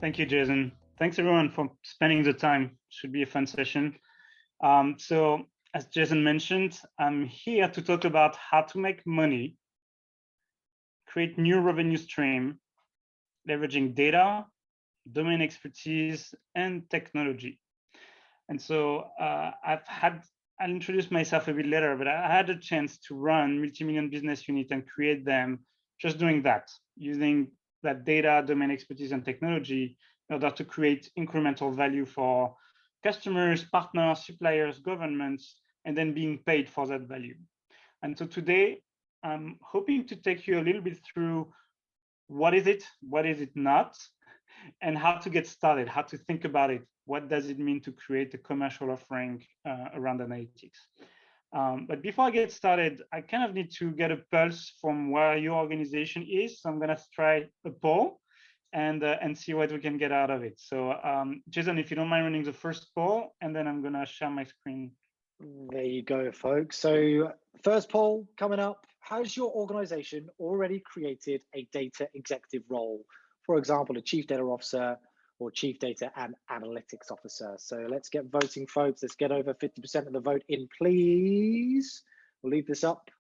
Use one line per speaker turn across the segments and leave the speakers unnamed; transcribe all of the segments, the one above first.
Thank you, Jason. Thanks everyone for spending the time. Should be a fun session. So as Jason mentioned, I'm here to talk about how to make money, create new revenue stream, leveraging data, domain expertise, and technology. And so I'll introduce myself a bit later, but I had a chance to run multi-million business unit and create them just doing that, using that data, domain expertise, and technology in order to create incremental value for customers, partners, suppliers, governments, and then being paid for that value. And so today, I'm hoping to take you a little bit through what is it not, and how to get started, how to think about it. What does it mean to create a commercial offering around analytics? But before I get started, I kind of need to get a pulse from where your organization is. So I'm going to try a poll and see what we can get out of it. So Jason, if you don't mind running the first poll, and then I'm going to share my screen.
There you go, folks. So first poll coming up. Has your organization already created a data executive role? For example, a chief data officer or chief data and analytics officer. So let's get voting, folks. Let's get over 50% of the vote in, please. We'll leave this up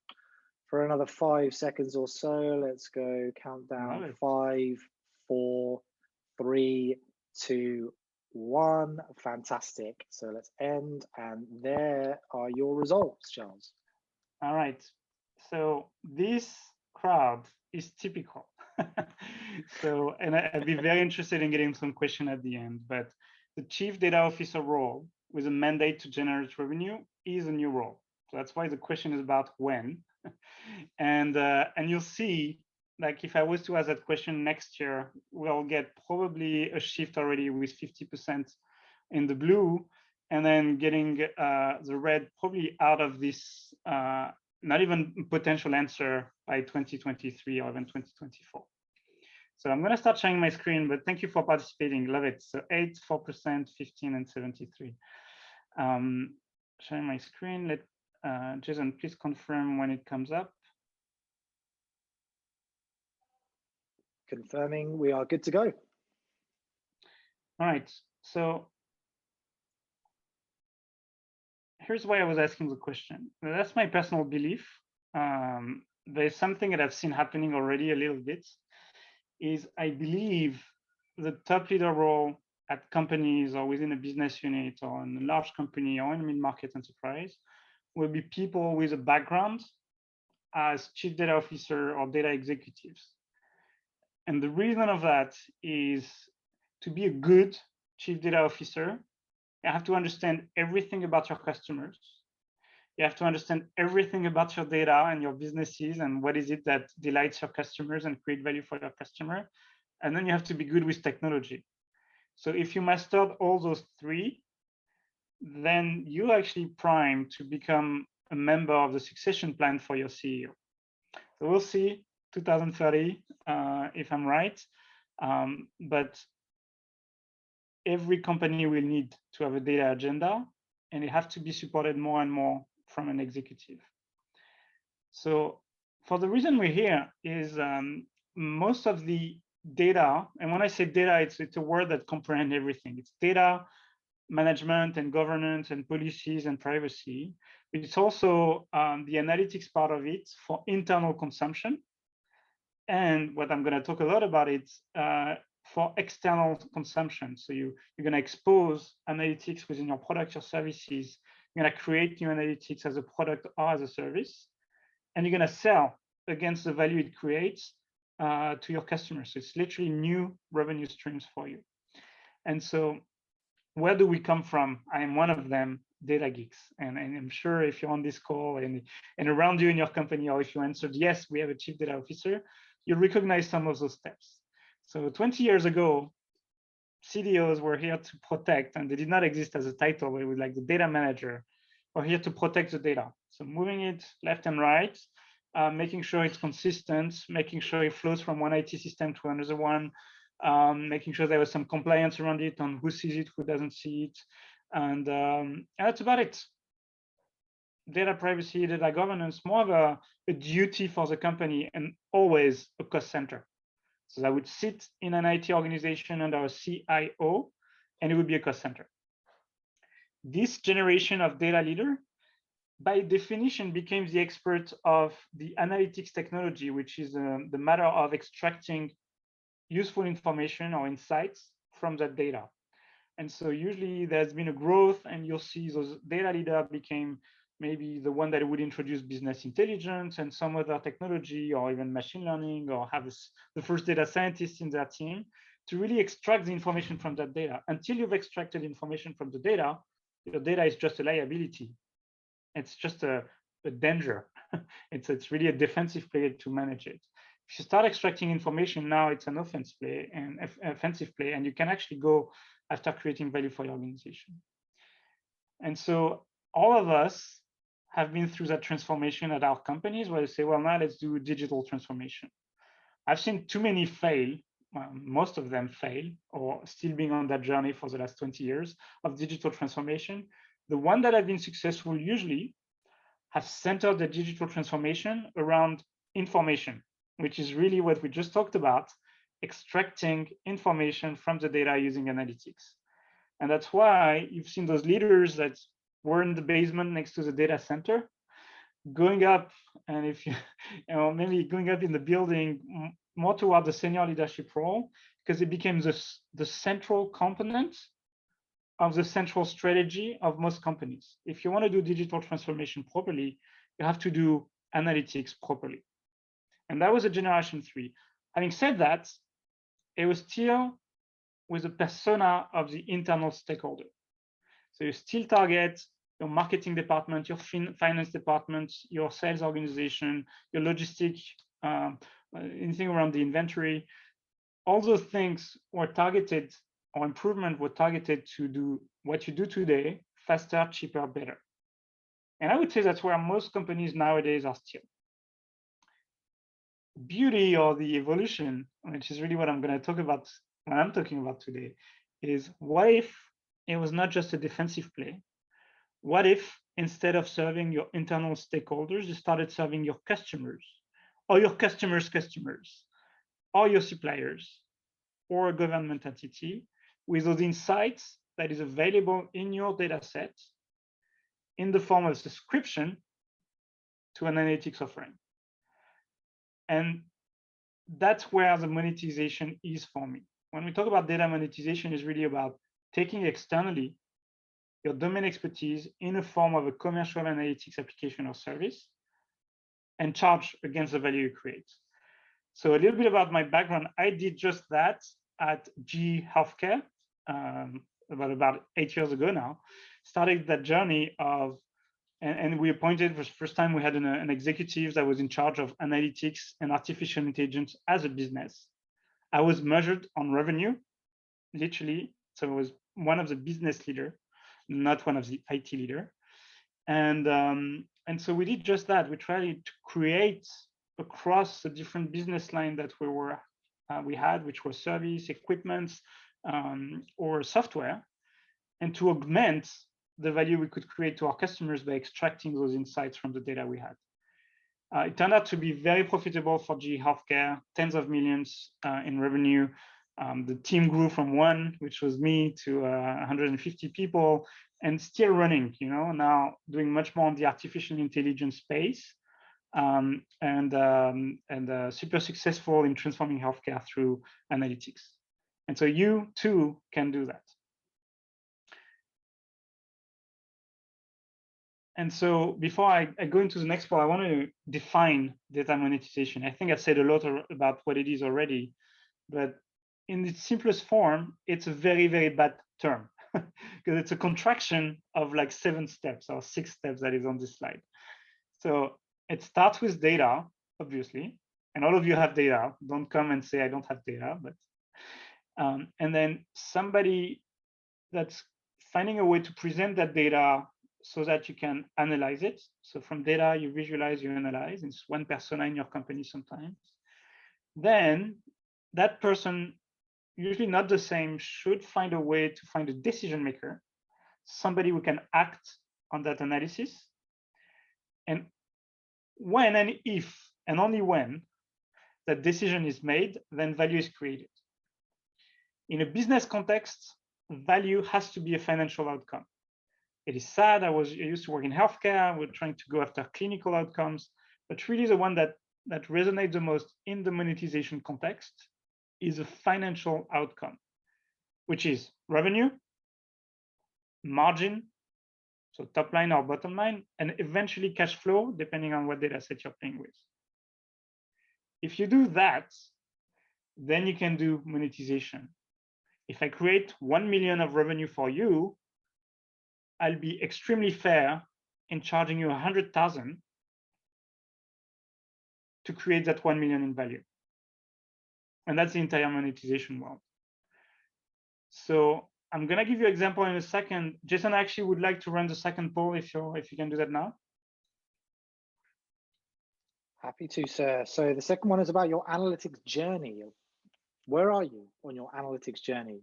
for another 5 seconds or so. Let's go countdown. 5, 4, 3, 2, 1. Fantastic. So let's end, and there are your results, Charles.
All right. So this crowd is typical. So, and I'd be very interested in getting some question at the end, but the chief data officer role with a mandate to generate revenue is a new role. So that's why the question is about when. And you'll see, like, if I was to ask that question next year, we'll get probably a shift already with 50% in the blue, and then getting the red probably out of this not even potential answer by 2023 or even 2024. So I'm going to start sharing my screen, but thank you for participating. Love it. So 8, 4%, 15, and 73. Sharing my screen. Let Jason please confirm when it comes up.
Confirming we are good to go.
All right. So here's why I was asking the question. That's my personal belief. There's something that I've seen happening already a little bit, is I believe the top leader role at companies or within a business unit or in a large company or in a mid-market enterprise will be people with a background as chief data officer or data executives. And the reason of that is, to be a good chief data officer, you have to understand everything about your customers. You have to understand everything about your data and your businesses and what is it that delights your customers and create value for your customer. And then you have to be good with technology. So if you mastered all those three, then you're actually primed to become a member of the succession plan for your CEO. So we'll see 2030 if I'm right. But every company will need to have a data agenda, and it has to be supported more and more from an executive. So for the reason we're here is most of the data, and when I say data, it's a word that comprehends everything. It's data management and governance and policies and privacy. But it's also the analytics part of it for internal consumption. And what I'm going to talk a lot about it for external consumption. So you're going to expose analytics within your product or services. You're going to create new analytics as a product or as a service, and you're going to sell against the value it creates to your customers. So it's literally new revenue streams for you. And so where do we come from? I am one of them, data geeks. And I'm sure if you're on this call and around you in your company, or if you answered, yes, we have a chief data officer, you recognize some of those steps. So 20 years ago, CDOs were here to protect, and they did not exist as a title, but it was like the data manager, or here to protect the data. So moving it left and right, making sure it's consistent, making sure it flows from one IT system to another one, making sure there was some compliance around it on who sees it, who doesn't see it. And that's about it. Data privacy, data governance, more of a duty for the company, and always a cost center. So that would sit in an IT organization under a CIO, and it would be a cost center. This generation of data leader, by definition, became the expert of the analytics technology, which is the matter of extracting useful information or insights from that data. And so usually there's been a growth, and you'll see those data leader became maybe the one that would introduce business intelligence and some other technology, or even machine learning, or have the first data scientist in their team to really extract the information from that data. Until you've extracted information from the data, your data is just a liability. It's just a danger. It's really a defensive play to manage it. If you start extracting information, now it's an offensive play, and you can actually go after creating value for your organization. And so all of us have been through that transformation at our companies, where they say, well, now let's do digital transformation. I've seen too many fail. Well, most of them fail, or still being on that journey for the last 20 years of digital transformation. The one that have been successful usually have centered the digital transformation around information, which is really what we just talked about, extracting information from the data using analytics. And that's why you've seen those leaders that were in the basement next to the data center, going up, and if you, maybe going up in the building more toward the senior leadership role, because it became the central component of the central strategy of most companies. If you want to do digital transformation properly, you have to do analytics properly. And that was a generation 3. Having said that, it was still with the persona of the internal stakeholder. So you still target your marketing department, your finance department, your sales organization, your logistic, anything around the inventory. All those things were targeted, or improvement were targeted to do what you do today, faster, cheaper, better. And I would say that's where most companies nowadays are still. Beauty, or the evolution, which is really what I'm going to talk about when I'm talking about today, is what if it was not just a defensive play? What if instead of serving your internal stakeholders, you started serving your customers, or your customers' customers, or your suppliers, or a government entity, with those insights that is available in your data set in the form of subscription to an analytics offering. And that's where the monetization is for me. When we talk about data monetization, is really about taking externally your domain expertise in a form of a commercial analytics application or service and charge against the value you create. So a little bit about my background. I did just that at GE Healthcare about 8 years ago now. Started that journey of, and we appointed, for the first time we had an executive that was in charge of analytics and artificial intelligence as a business. I was measured on revenue, literally. So I was one of the business leader, not one of the IT leader. And so we did just that. We tried to create across the different business line that we had, which was service, equipment, or software, and to augment the value we could create to our customers by extracting those insights from the data we had. It turned out to be very profitable for GE Healthcare, tens of millions in revenue. The team grew from 1, which was me, to 150 people, and still running, now doing much more on the artificial intelligence space, and super successful in transforming healthcare through analytics. And so you too can do that. And so before I go into the next part, I want to define data monetization. I think I've said a lot about what it is already, but in its simplest form, it's a very, very bad term because it's a contraction of like 7 steps or 6 steps that is on this slide. So it starts with data, obviously, and all of you have data. Don't come and say I don't have data, but and then somebody that's finding a way to present that data so that you can analyze it. So from data, you visualize, you analyze. It's one persona in your company sometimes. Then that person, usually not the same, should find a way to find a decision maker, somebody who can act on that analysis. And when and if, and only when, that decision is made, then value is created. In a business context, value has to be a financial outcome. It is sad. I used to work in healthcare. We're trying to go after clinical outcomes, but really the one that resonates the most in the monetization context is a financial outcome, which is revenue, margin, so top line or bottom line, and eventually cash flow, depending on what data set you're playing with. If you do that, then you can do monetization. If I create 1 million of revenue for you, I'll be extremely fair in charging you 100,000 to create that 1 million in value. And that's the entire monetization world. So I'm gonna give you an example in a second. Jason, I actually would like to run the second poll if you can do that now.
Happy to, sir. So the second one is about your analytics journey. Where are you on your analytics journey?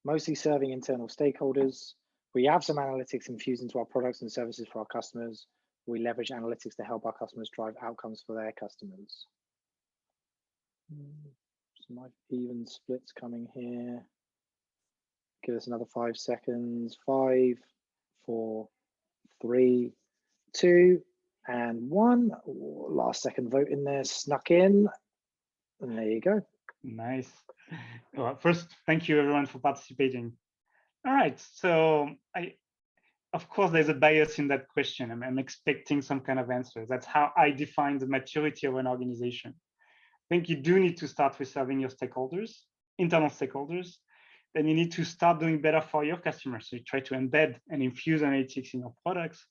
Mostly serving internal stakeholders. We have some analytics infused into our products and services for our customers. We leverage analytics to help our customers drive outcomes for their customers. Some even splits coming here. Give us another 5 seconds. 5, 4, 3, 2, and 1. Last second vote in there, snuck in. And there you go.
Nice. Well, first, thank you everyone for participating. All right, so of course, there's a bias in that question. I'm expecting some kind of answer. That's how I define the maturity of an organization. I think you do need to start with serving your stakeholders, internal stakeholders. Then you need to start doing better for your customers. So you try to embed and infuse analytics in your products.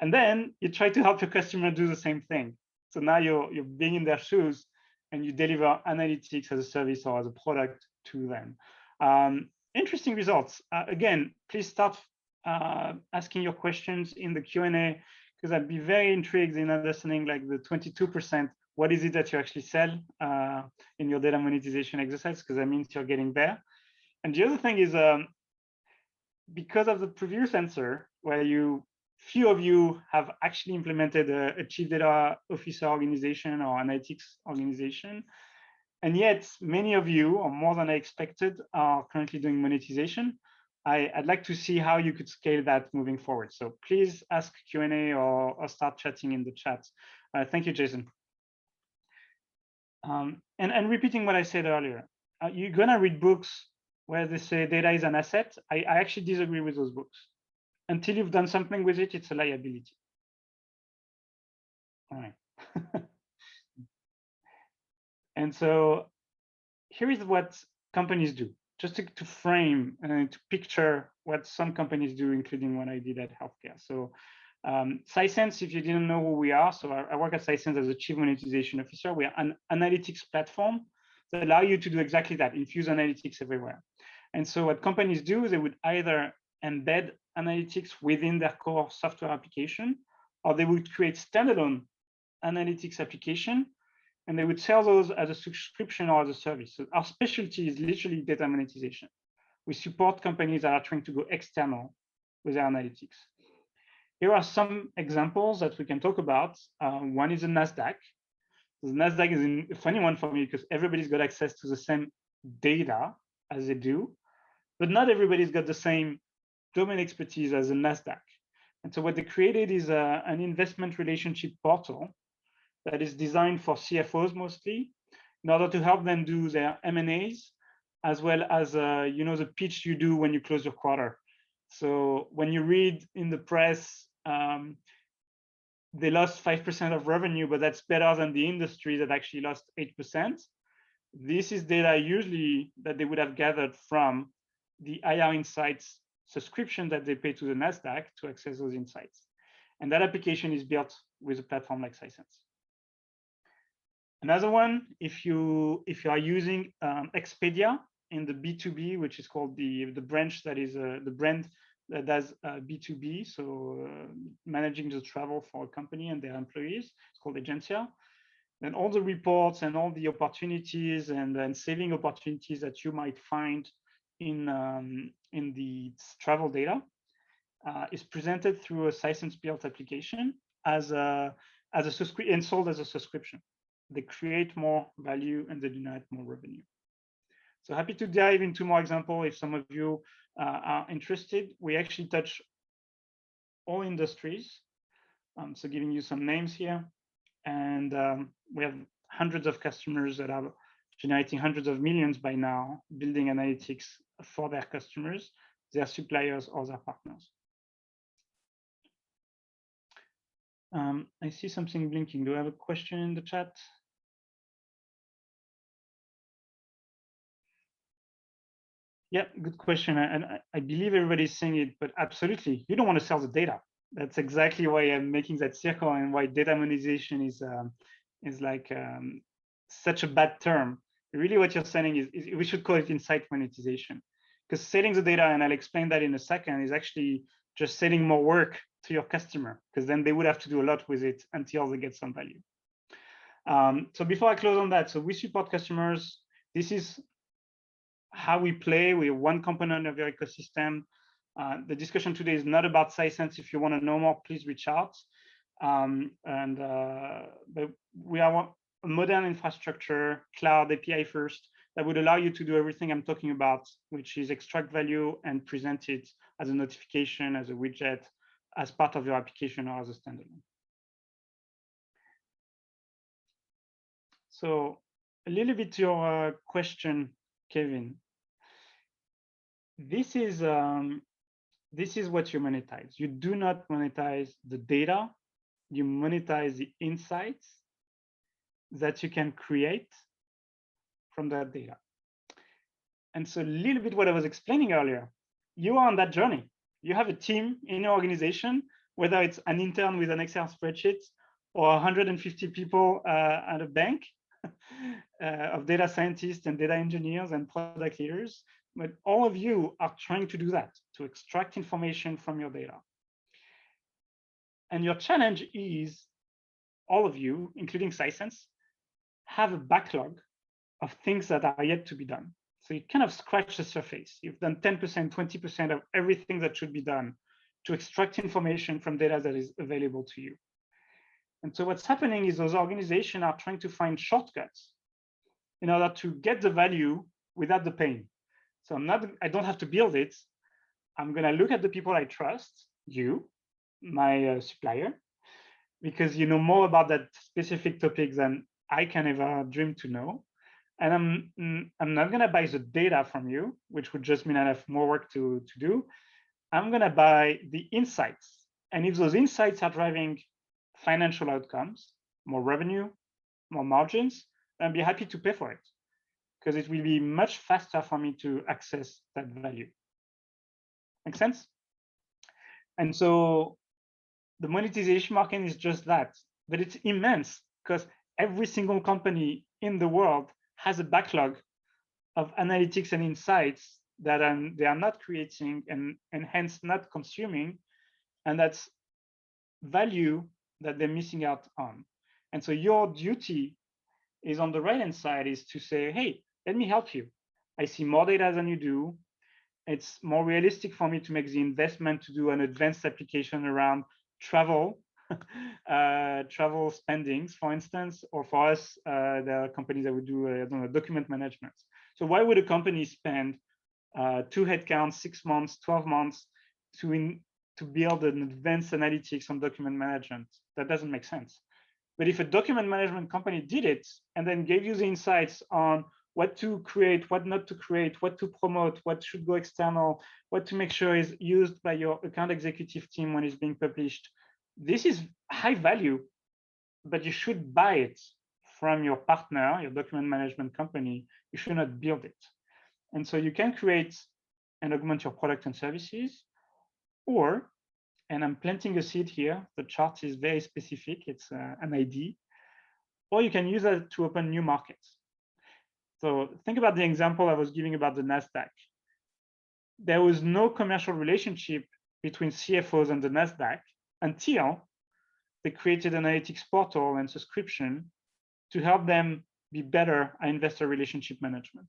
And then you try to help your customer do the same thing. So now you're being in their shoes and you deliver analytics as a service or as a product to them. Interesting results. Again, please start asking your questions in the Q&A, because I'd be very intrigued in understanding like the 22%, what is it that you actually sell in your data monetization exercise, because that means you're getting there. And the other thing is, because of the previous answer, where few of you have actually implemented a chief data officer organization or analytics organization, and yet many of you, or more than I expected, are currently doing monetization. I'd like to see how you could scale that moving forward. So please ask Q&A or start chatting in the chat. Thank you, Jason. And repeating what I said earlier, you're gonna read books where they say data is an asset. I actually disagree with those books. Until you've done something with it, it's a liability. All right. And so here is what companies do, just to frame and to picture what some companies do, including what I did at healthcare. So Sisense, if you didn't know who we are, so I work at Sisense as a chief monetization officer. We are an analytics platform that allow you to do exactly that, infuse analytics everywhere. And so what companies do, they would either embed analytics within their core software application, or they would create standalone analytics application, and they would sell those as a subscription or as a service. So our specialty is literally data monetization. We support companies that are trying to go external with their analytics. Here are some examples that we can talk about. One is the NASDAQ. The NASDAQ is a funny one for me because everybody's got access to the same data as they do, but not everybody's got the same domain expertise as the NASDAQ. And so what they created is an investment relationship portal that is designed for CFOs mostly, in order to help them do their M&As, as well as the pitch you do when you close your quarter. So when you read in the press, they lost 5% of revenue, but that's better than the industry that actually lost 8%. This is data usually that they would have gathered from the IR Insights subscription that they pay to the NASDAQ to access those insights. And that application is built with a platform like Sisense. Another one, if you are using Expedia in the B2B, which is called the branch that is the brand that does B2B, so managing the travel for a company and their employees, it's called Agencia. Then all the reports and all the opportunities and saving opportunities that you might find in the travel data is presented through a Sisense built application as a subscription and sold as a subscription. they create more value, and they generate more revenue. So happy to dive into more examples if some of you are interested. We actually touch all industries. So giving you some names here. And we have hundreds of customers that are generating hundreds of millions by now, building analytics for their customers, their suppliers, or their partners. I see something blinking. Do I have a question in the chat? Yeah, good question. And I believe everybody's saying it, but absolutely, you don't want to sell the data. That's exactly why I'm making that circle and why data monetization is like such a bad term. Really, what you're saying is we should call it insight monetization, because selling the data, and I'll explain that in a second, is actually just selling more work to your customer, because then they would have to do a lot with it until they get some value. So before I close on that, so we support customers. This is how we play. We're one component of your ecosystem. The discussion today is not about Sisense. If you want to know more, please reach out. But we are a modern infrastructure, cloud API first, that would allow you to do everything I'm talking about, which is extract value and present it as a notification, as a widget, as part of your application, or as a standalone. So a little bit to your question, Kevin. This is what you monetize. You do not monetize the data. You monetize the insights that you can create from that data. And so a little bit what I was explaining earlier, you are on that journey. You have a team in your organization, whether it's an intern with an Excel spreadsheet or 150 people at a bank of data scientists and data engineers and product leaders. But all of you are trying to do that, to extract information from your data. And your challenge is all of you, including Sisense, have a backlog of things that are yet to be done. So you kind of scratch the surface. You've done 10%, 20% of everything that should be done to extract information from data that is available to you. And so what's happening is those organizations are trying to find shortcuts in order to get the value without the pain. So I don't have to build it. I'm going to look at the people I trust, you, my supplier, because you know more about that specific topic than I can ever dream to know. And I'm not going to buy the data from you, which would just mean I have more work to do. I'm going to buy the insights. And if those insights are driving financial outcomes, more revenue, more margins, I'll be happy to pay for it, because it will be much faster for me to access that value. Make sense? And so the monetization market is just that, but it's immense, because every single company in the world has a backlog of analytics and insights that they are not creating and hence not consuming, and that's value that they're missing out on. And so your duty is on the right-hand side is to say, hey, let me help you. I see more data than you do. It's more realistic for me to make the investment to do an advanced application around travel, travel spendings, for instance, or for us, there are companies that would do, I don't know, document management. So why would a company spend 2 headcounts, 6 months, 12 months to build an advanced analytics on document management? That doesn't make sense. But if a document management company did it and then gave you the insights on what to create, what not to create, what to promote, what should go external, what to make sure is used by your account executive team when it's being published, this is high value, but you should buy it from your partner, your document management company. You should not build it. And so you can create and augment your product and services, or, and I'm planting a seed here, the chart is very specific, it's an ID, or you can use it to open new markets. So think about the example I was giving about the NASDAQ. There was no commercial relationship between CFOs and the NASDAQ until they created an analytics portal and subscription to help them be better at investor relationship management.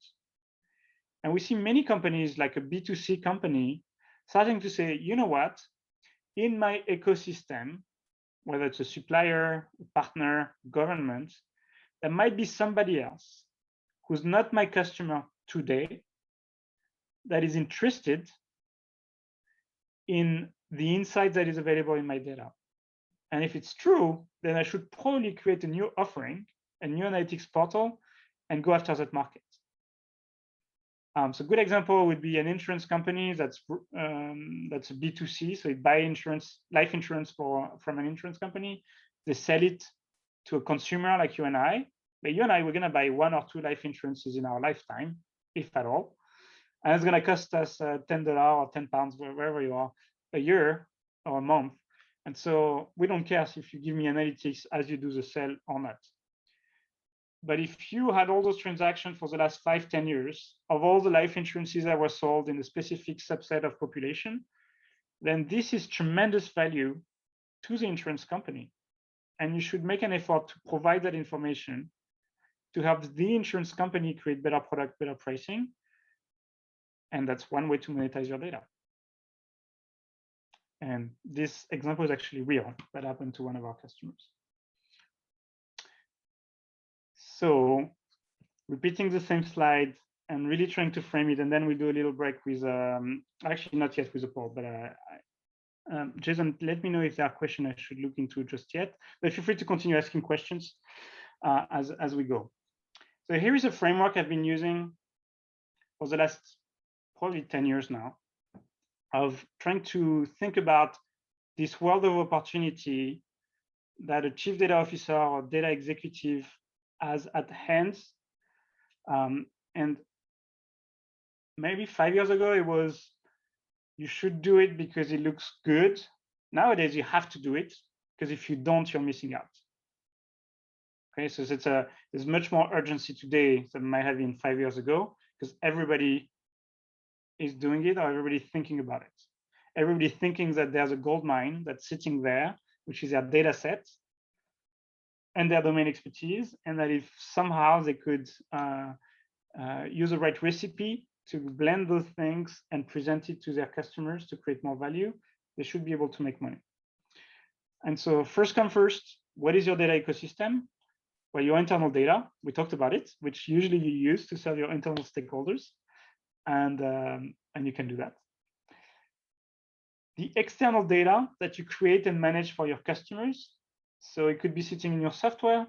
And we see many companies like a B2C company starting to say, you know what, in my ecosystem, whether it's a supplier, a partner, government, there might be somebody else who's not my customer today that is interested in the insight that is available in my data. And if it's true, then I should probably create a new offering, a new analytics portal, and go after that market. So a good example would be an insurance company that's a B2C. So they buy insurance, life insurance from an insurance company. They sell it to a consumer like you and I. But you and I, we're going to buy 1 or 2 life insurances in our lifetime, if at all. And it's going to cost us $10 or £10, wherever you are, a year or a month. And so we don't care if you give me analytics as you do the sale or not. But if you had all those transactions for the last 5-10 years of all the life insurances that were sold in a specific subset of population, then this is tremendous value to the insurance company. And you should make an effort to provide that information to help the insurance company create better product, better pricing. And that's one way to monetize your data. And this example is actually real. That happened to one of our customers. So repeating the same slide and really trying to frame it, and then we'll do a little break with, actually not yet with a poll, but Jason, let me know if there are questions I should look into just yet, but feel free to continue asking questions as we go. So here is a framework I've been using for the last probably 10 years now of trying to think about this world of opportunity that a chief data officer or data executive has at hand. And maybe 5 years ago, it was, you should do it because it looks good. Nowadays, you have to do it because if you don't, you're missing out. Okay, so there's much more urgency today than might have been 5 years ago because everybody is doing it or everybody thinking about it. Everybody thinking that there's a gold mine that's sitting there, which is their data set and their domain expertise, and that if somehow they could use the right recipe to blend those things and present it to their customers to create more value, they should be able to make money. And so first come first, what is your data ecosystem? Well, your internal data, we talked about it, which usually you use to serve your internal stakeholders. And you can do that. The external data that you create and manage for your customers. So it could be sitting in your software,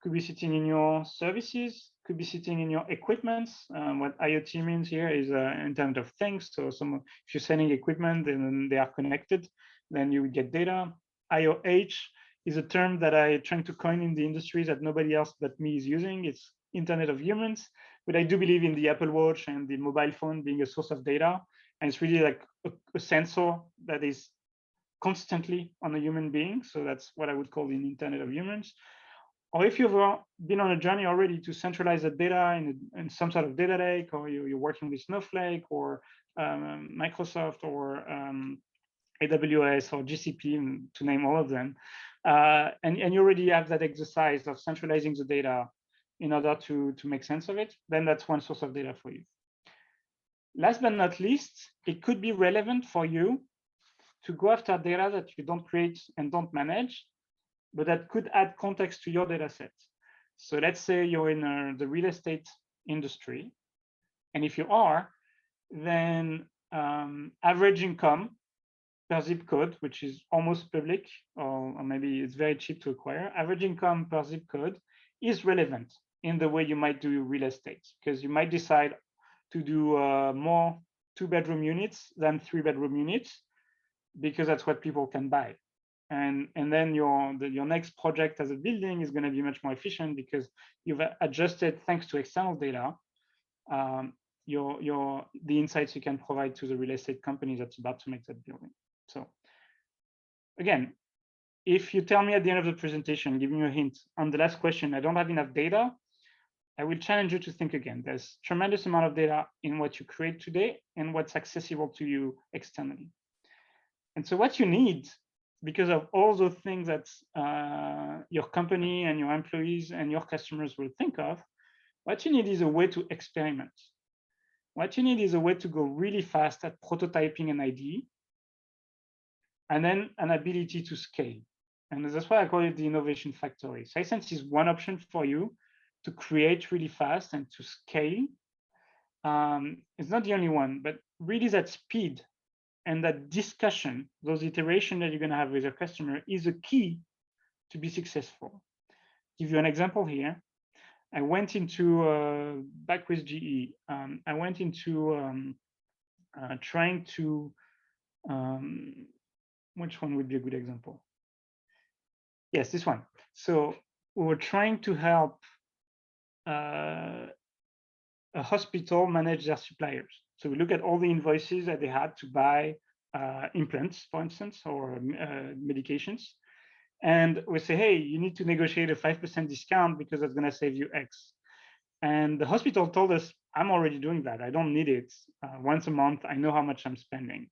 could be sitting in your services, could be sitting in your equipment. What IoT means here is Internet of Things. So if you're selling equipment and they are connected, then you would get data. IOH is a term that I trying to coin in the industry that nobody else but me is using. It's Internet of Humans, but I do believe in the Apple Watch and the mobile phone being a source of data. And it's really like a sensor that is constantly on a human being. So that's what I would call the Internet of Humans. Or if you've been on a journey already to centralize the data in some sort of data lake, or you're working with Snowflake or Microsoft or AWS or GCP, to name all of them, and you already have that exercise of centralizing the data in order to make sense of it, then that's one source of data for you. Last but not least, it could be relevant for you to go after data that you don't create and don't manage, but that could add context to your data set. So let's say you're in the real estate industry, and if you are, then average income per zip code, which is almost public, or maybe it's very cheap to acquire, average income per zip code is relevant in the way you might do real estate, because you might decide to do more 2-bedroom units than 3-bedroom units, because that's what people can buy. And then your next project as a building is going to be much more efficient because you've adjusted, thanks to external data, the insights you can provide to the real estate company that's about to make that building. So again, if you tell me at the end of the presentation, giving you a hint on the last question, I don't have enough data, I will challenge you to think again. There's tremendous amount of data in what you create today and what's accessible to you externally. And so what you need, because of all those things that your company and your employees and your customers will think of, what you need is a way to experiment. What you need is a way to go really fast at prototyping an idea, and then an ability to scale. And that's why I call it the innovation factory. Sisense is one option for you to create really fast and to scale. It's not the only one, but really that speed and that discussion, those iterations that you're going to have with your customer is a key to be successful. Give you an example here. I went into, back with GE, I went into trying to, which one would be a good example? Yes, this one. So we were trying to help a hospital manage their suppliers. So we look at all the invoices that they had to buy implants, for instance, or medications. And we say, hey, you need to negotiate a 5% discount because that's going to save you X. And the hospital told us, I'm already doing that. I don't need it. Once a month, I know how much I'm spending.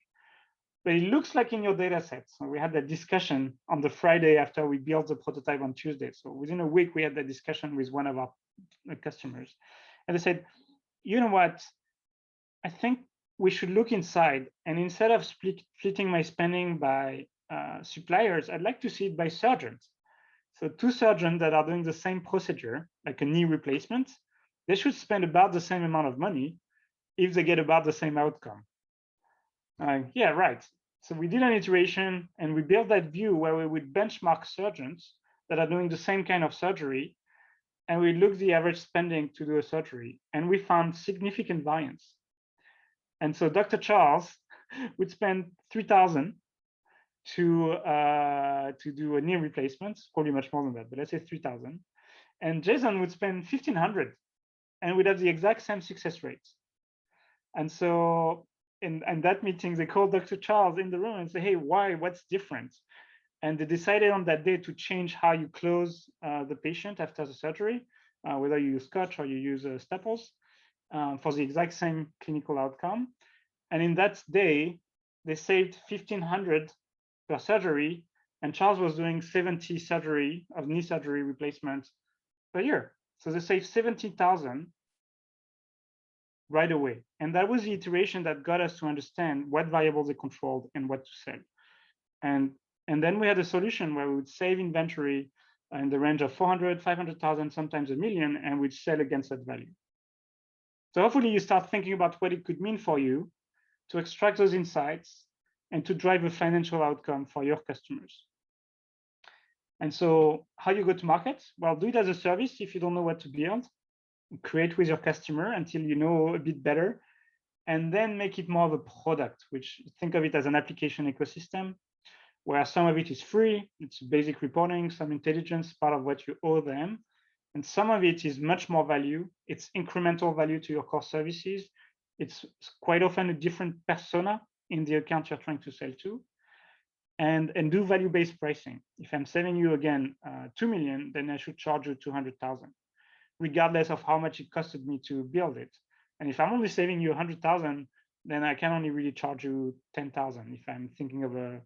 But it looks like in your data set. So we had that discussion on the Friday after we built the prototype on Tuesday. So within a week, we had that discussion with one of our customers. And they said, you know what? I think we should look inside. And instead of splitting my spending by suppliers, I'd like to see it by surgeons. So 2 surgeons that are doing the same procedure, like a knee replacement, they should spend about the same amount of money if they get about the same outcome. Yeah, right. So we did an iteration and we built that view where we would benchmark surgeons that are doing the same kind of surgery, and we looked the average spending to do a surgery, and we found significant variance. And so Dr. Charles would spend 3,000 to do a knee replacement, probably much more than that, but let's say 3,000. And Jason would spend 1,500, and we'd have the exact same success rates. And so in that meeting, they called Dr. Charles in the room and say, hey, why? What's different? And they decided on that day to change how you close the patient after the surgery, whether you use Scotch or you use staples for the exact same clinical outcome. And in that day, they saved 1,500 per surgery, and Charles was doing 70 surgery of knee surgery replacement per year. So they saved 70,000 right away. And that was the iteration that got us to understand what variables they controlled and what to sell. And then we had a solution where we would save inventory in the range of 400, 500,000, sometimes $1 million, and we'd sell against that value. So hopefully you start thinking about what it could mean for you to extract those insights and to drive a financial outcome for your customers. And so how you go to market? Well, do it as a service if you don't know what to build. Create with your customer until you know a bit better, and then make it more of a product, which think of it as an application ecosystem, where some of it is free, it's basic reporting, some intelligence, part of what you owe them. And some of it is much more value. It's incremental value to your core services. It's quite often a different persona in the account you're trying to sell to. And do value-based pricing. If I'm selling you again 2 million, then I should charge you 200,000, regardless of how much it costed me to build it. And if I'm only saving you 100,000, then I can only really charge you 10,000 if I'm thinking of a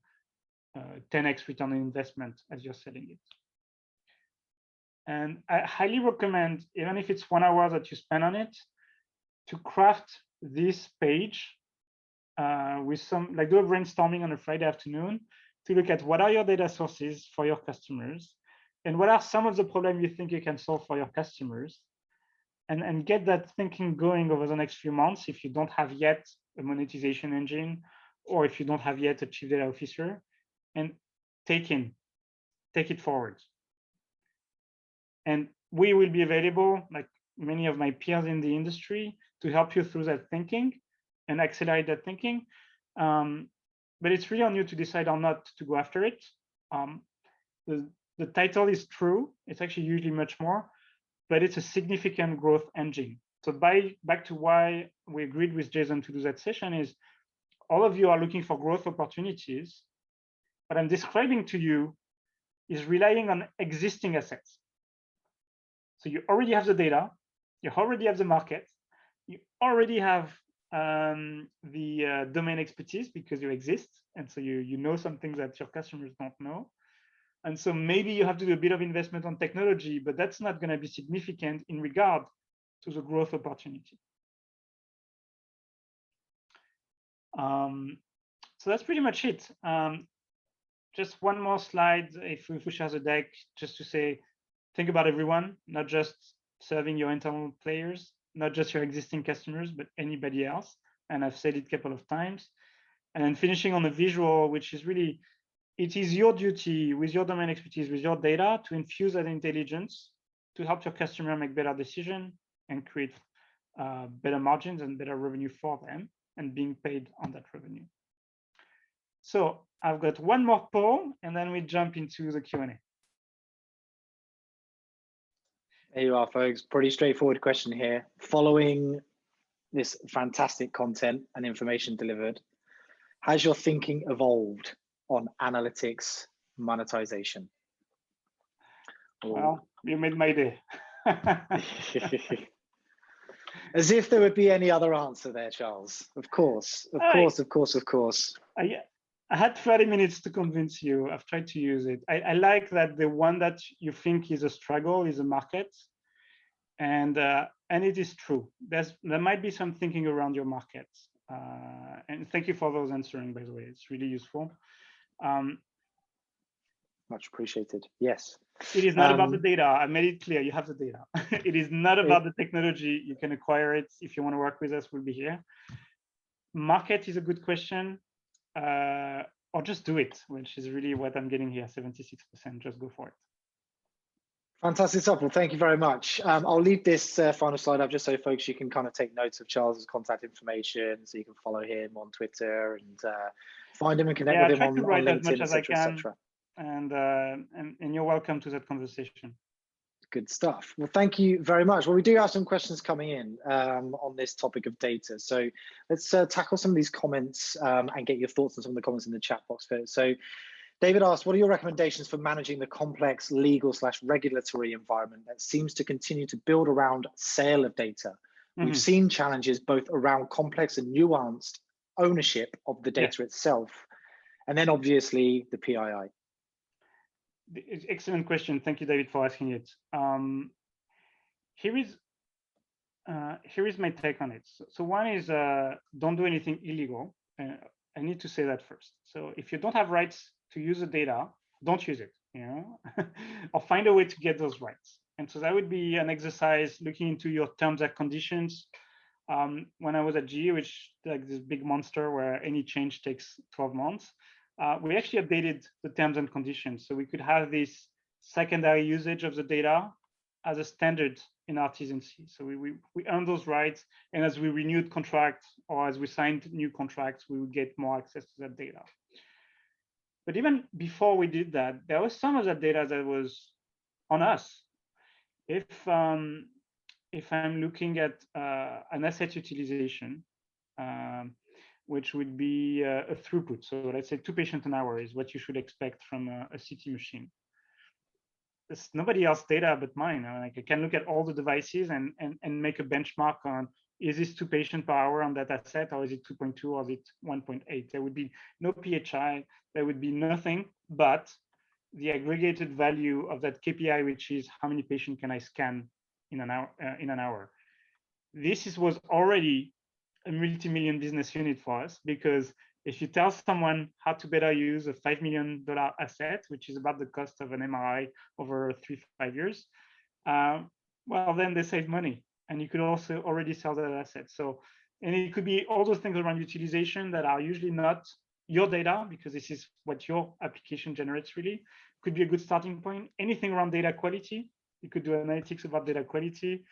10x return on investment as you're selling it. And I highly recommend, even if it's 1 hour that you spend on it, to craft this page with some, like do a brainstorming on a Friday afternoon to look at what are your data sources for your customers and what are some of the problems you think you can solve for your customers, and get that thinking going over the next few months if you don't have yet a monetization engine or if you don't have yet a chief data officer, and take it forward. And we will be available, like many of my peers in the industry, to help you through that thinking and accelerate that thinking. But it's really on you to decide or not to go after it. The title is true. It's actually usually much more, but it's a significant growth engine. So back to why we agreed with Jason to do that session is all of you are looking for growth opportunities. What I'm describing to you is relying on existing assets. So you already have the data, you already have the market, you already have the domain expertise because you exist, and so you know some things that your customers don't know. And so maybe you have to do a bit of investment on technology, but that's not going to be significant in regard to the growth opportunity. So that's pretty much it. just one more slide, if we share the deck, just to say, think about everyone, not just serving your internal players, not just your existing customers, but anybody else. And I've said it a couple of times. And then finishing on the visual, which is really, it is your duty with your domain expertise, with your data, to infuse that intelligence to help your customer make better decisions and create better margins and better revenue for them, and being paid on that revenue. So I've got one more poll, and then we jump into the Q&A.
There you are, folks. Pretty straightforward question here. Following this fantastic content and information delivered, has your thinking evolved on analytics monetization?
Well, you made my day.
As if there would be any other answer there, Charles. Of course, of course, of course, of course.
I had 30 minutes to convince you. I've tried to use it. I like that the one that you think is a struggle is a market. And it is true. There might be some thinking around your market. And thank you for those answering, by the way. It's really useful.
Much appreciated. Yes.
It is not about the data. I made it clear. You have the data. It is not about the technology. You can acquire it. If you want to work with us, we'll be here. Market is a good question. Or just do it, which is really what I'm getting here, 76%. Just go for it.
Fantastic stuff. Well, thank you very much. I'll leave this final slide up just so folks, you can kind of take notes of Charles's contact information, so you can follow him on Twitter and find him and connect with him on LinkedIn, etc.
And you're welcome to that conversation.
Good stuff. Well, thank you very much. Well, we do have some questions coming in on this topic of data. So let's tackle some of these comments and get your thoughts on some of the comments in the chat box first. So David asked, what are your recommendations for managing the complex legal/regulatory environment that seems to continue to build around sale of data? We've seen challenges both around complex and nuanced ownership of the data itself, and then obviously the PII.
Excellent question. Thank you, David, for asking it. Here is my take on it. So one is don't do anything illegal. I need to say that first. So if you don't have rights to use the data, don't use it, or find a way to get those rights. And so that would be an exercise looking into your terms and conditions. When I was at GE, which like this big monster where any change takes 12 months, we actually updated the terms and conditions. So we could have this secondary usage of the data as a standard in artisancy. So we earned those rights. And as we renewed contracts or as we signed new contracts, we would get more access to that data. But even before we did that, there was some of that data that was on us. If I'm looking at an asset utilization, which would be a throughput. So let's say 2 patients an hour is what you should expect from a CT machine. There's nobody else's data but mine. Like I can look at all the devices and make a benchmark on, is this 2 patients per hour on that asset, or is it 2.2, or is it 1.8? There would be no PHI. There would be nothing but the aggregated value of that KPI, which is how many patients can I scan in an hour. This was already a multi-million business unit for us, because if you tell someone how to better use a $5 million asset, which is about the cost of an MRI over 3-5 years, well, then they save money. And you could also already sell that asset. So, and it could be all those things around utilization that are usually not your data, because this is what your application generates really, could be a good starting point. Anything around data quality, you could do analytics about data quality.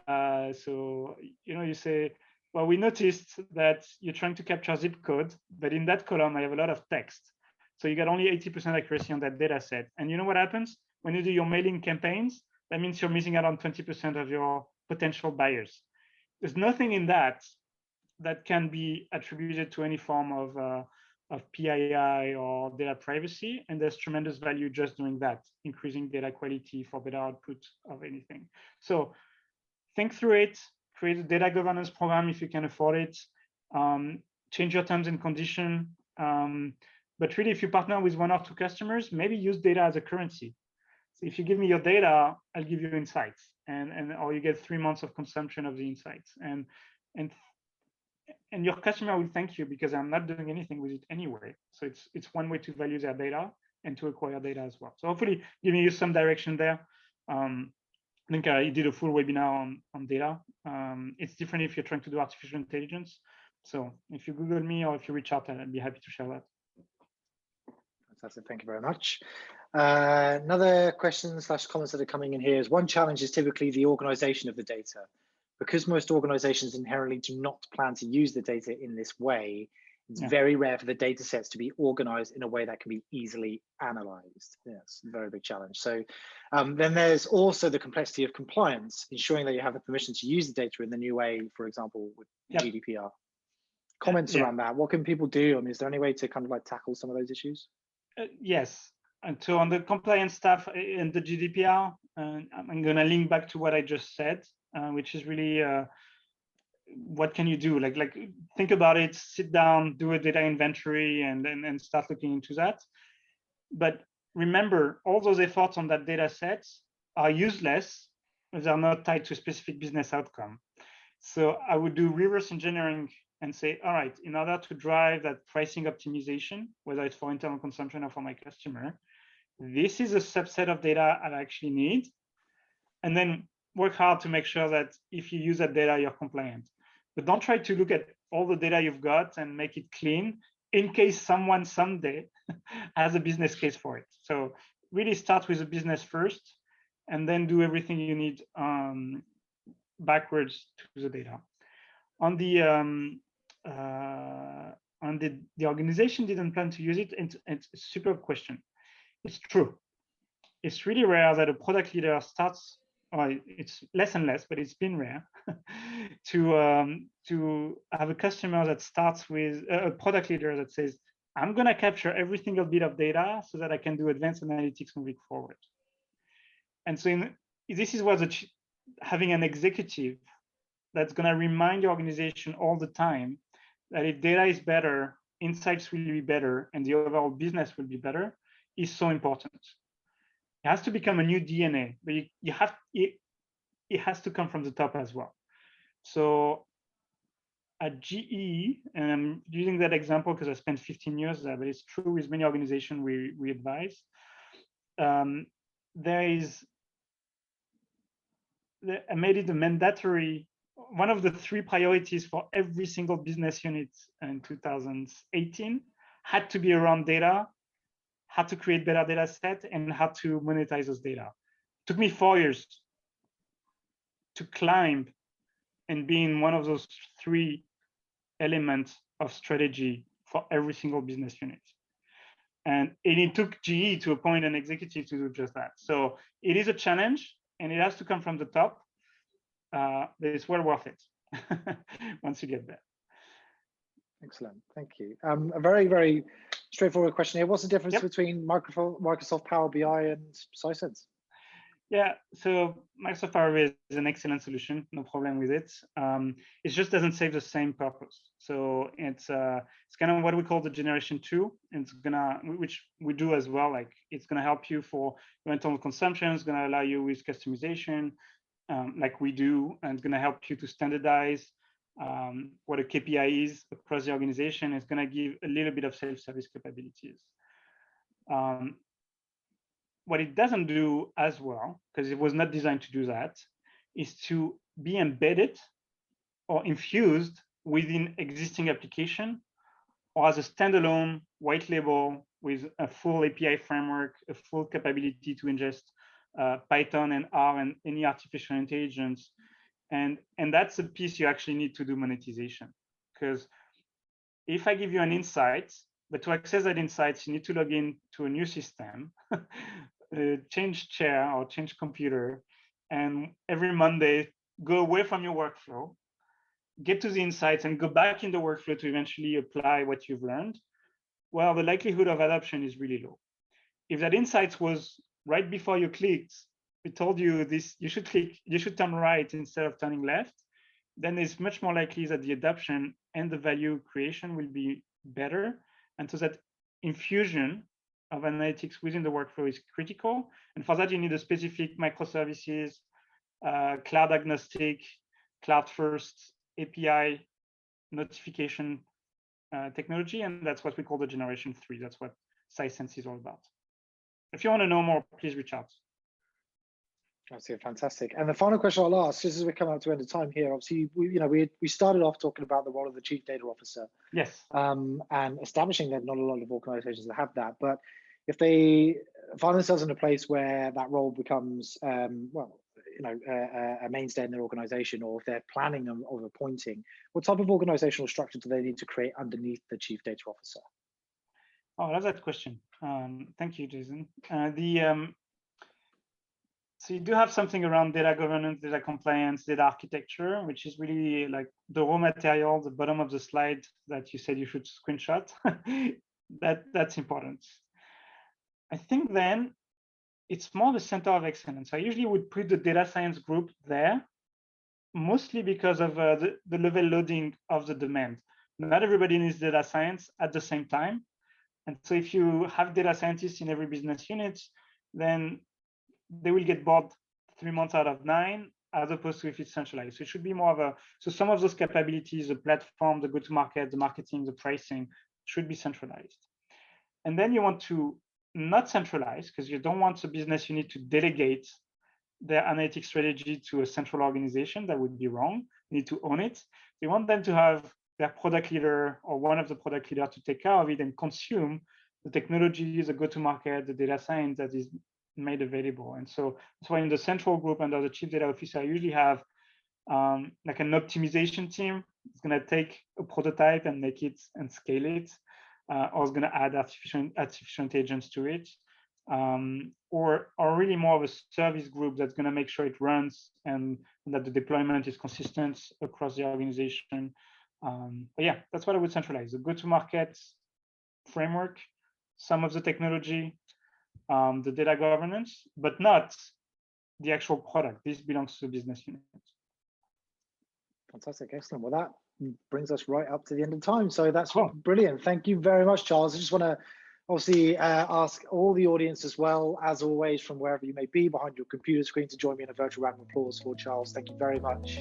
So, you say, well, we noticed that you're trying to capture zip code, but in that column, I have a lot of text. So you got only 80% accuracy on that data set. And you know what happens? When you do your mailing campaigns, that means you're missing out on 20% of your potential buyers. There's nothing in that can be attributed to any form of PII or data privacy. And there's tremendous value just doing that, increasing data quality for better output of anything. So think through it. Create a data governance program if you can afford it. Change your terms and conditions. But really, if you partner with 1 or 2 customers, maybe use data as a currency. So if you give me your data, I'll give you insights, or you get 3 months of consumption of the insights, and your customer will thank you, because I'm not doing anything with it anyway. So it's one way to value their data, and to acquire data as well. So hopefully giving you some direction there. I think I did a full webinar on data. It's different if you're trying to do artificial intelligence. So if you Google me or if you reach out, I'd be happy to share that.
Fantastic, thank you very much. Another question / comments that are coming in here is, one challenge is typically the organization of the data. Because most organizations inherently do not plan to use the data in this way, it's very rare for the data sets to be organized in a way that can be easily analyzed. Yes, a very big challenge. So then there's also the complexity of compliance, ensuring that you have the permission to use the data in the new way, for example, with GDPR. Comments around that. What can people do? I mean, is there any way to kind of like tackle some of those issues?
Yes. And so on the compliance stuff in the GDPR, I'm going to link back to what I just said, which is really what can you do? Like think about it, sit down, do a data inventory, and start looking into that. But remember, all those efforts on that data set are useless if they're not tied to a specific business outcome. So I would do reverse engineering and say, all right, in order to drive that pricing optimization, whether it's for internal consumption or for my customer, this is a subset of data I actually need. And then work hard to make sure that if you use that data, you're compliant. But don't try to look at all the data you've got and make it clean in case someone someday has a business case for it. So really start with the business first, and then do everything you need backwards to the data. On the organization didn't plan to use it. It's a super question. It's true. It's really rare that a product leader starts, or it's less and less, but it's been rare to have a customer that starts with a product leader that says, I'm going to capture every single bit of data so that I can do advanced analytics moving forward. And so this is what having an executive that's going to remind your organization all the time that if data is better, insights will be better, and the overall business will be better, is so important. It has to become a new DNA, but it has to come from the top as well. So at GE, and I'm using that example because I spent 15 years there, but it's true with many organizations we advise. I made it a mandatory, one of the 3 priorities for every single business unit in 2018 had to be around data, how to create better data set, and how to monetize those data. It took me 4 years to climb and be in one of those 3 elements of strategy for every single business unit. And it took GE to appoint an executive to do just that. So it is a challenge, and it has to come from the top, but it's well worth it once you get there.
Excellent, thank you. A very, very straightforward question here. What's the difference between Microsoft Power BI and Sisense?
Yeah, so Microsoft Power BI is an excellent solution, no problem with it. It just doesn't serve the same purpose. So it's kind of what we call the generation 2. It's which we do as well. Like it's gonna help you for your internal consumption. It's gonna allow you with customization, like we do, and it's gonna help you to standardize what a KPI is across the organization. It's gonna give a little bit of self-service capabilities. What it doesn't do as well, because it was not designed to do that, is to be embedded or infused within existing application or as a standalone white label with a full API framework, a full capability to ingest Python and R and any artificial intelligence. And that's a piece you actually need to do monetization. Because if I give you an insight, but to access that insight, you need to log in to a new system, change chair or change computer, and every Monday go away from your workflow, get to the insights and go back in the workflow to eventually apply what you've learned. Well, the likelihood of adoption is really low. If that insight was right before you clicked, it told you this, you should turn right instead of turning left, then it's much more likely that the adoption and the value creation will be better. And so that infusion of analytics within the workflow is critical. And for that, you need a specific microservices, cloud agnostic, cloud first API notification technology. And that's what we call the generation 3. That's what Sisense is all about. if you want to know more, please reach out.
That's fantastic. And the final question I'll ask, just as we're coming up to end of time here, obviously, we started off talking about the role of the chief data officer.
Yes.
And establishing that not a lot of organizations that have that, but if they find themselves in a place where that role becomes, a mainstay in their organization, or if they're planning of appointing, what type of organizational structure do they need to create underneath the chief data officer?
Oh, that's that question. Thank you, Jason. So you do have something around data governance, data compliance, data architecture, which is really like the raw material, the bottom of the slide that you said you should screenshot. That's important. I think then it's more the center of excellence. I usually would put the data science group there, mostly because of the level loading of the demand. Not everybody needs data science at the same time. And so if you have data scientists in every business unit, then they will get bored 3 months out of 9, as opposed to if it's centralized. So it should be more of so some of those capabilities, the platform, the go-to-market, the marketing, the pricing, should be centralized. And then you want to not centralize, because you don't want the business unit to delegate their analytics strategy to a central organization. That would be wrong. You need to own it. You want them to have their product leader or one of the product leaders to take care of it and consume the technology, the go-to-market, the data science that is made available. And so that's why in the central group under the chief data officer, I usually have like an optimization team. It's going to take a prototype and make it and scale it, or it's going to add artificial intelligence to it, or really more of a service group that's going to make sure it runs and that the deployment is consistent across the organization. But yeah, that's what I would centralize: the go-to-market framework, some of the technology, the data governance, but not the actual product. This belongs to the business unit.
Fantastic, excellent. Well, that brings us right up to the end of time. So that's
cool.
Brilliant. Thank you very much, Charles. I just want to obviously ask all the audience as well, as always, from wherever you may be behind your computer screen, to join me in a virtual round of applause for Charles. Thank you very much.